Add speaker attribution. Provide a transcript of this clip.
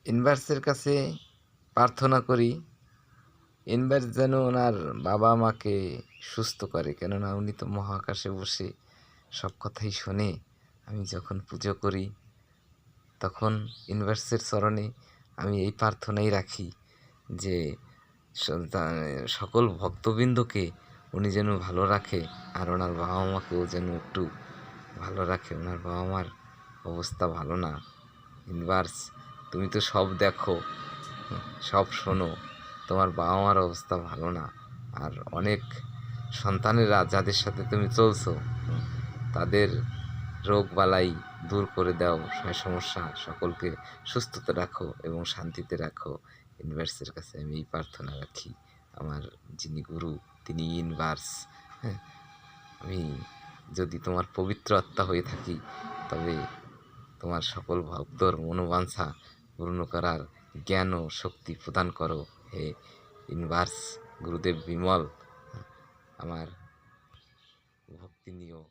Speaker 1: ইউনিভার্সের কাছে প্রার্থনা করি ইউনিভার্স যেন ওনার বাবা মাকে সুস্থ করে, কেননা উনি তো মহাকাশে বসে সব কথাই শোনে। আমি যখন পুজো করি তখন ইউনিভার্সের চরণে আমি এই প্রার্থনাই রাখি যে সকল ভক্তবৃন্দকে উনি যেন ভালো রাখে, আর ওনার বাবা মাকেও যেন একটু ভালো রাখে। ওনার বাবা মার অবস্থা ভালো না। ইউনিভার্স, তুমি তো সব দেখো, সব শোনো, তোমার বাবা মার অবস্থা ভালো না। আর অনেক সন্তানেরা যাদের সাথে তুমি চলছো তাদের রোগ বালাই দূর করে দাও, সমস্যা সকলকে সুস্থতে রাখো এবং শান্তিতে রাখো। ইউনিভার্সের কাছে আমি এই প্রার্থনা রাখি। আমার যিনি গুরু তিনি ইউনিভার্স। হ্যাঁ, আমি যদি তোমার পবিত্র আত্মা হয়ে থাকি তবে তোমার সকল ভক্তর মনোবাঞ্ছা পূর্ণ করার জ্ঞান ও শক্তি প্রদান করো হে ইউনিভার্স। গুরুদেব বিমল, আমার ভক্তি নিও।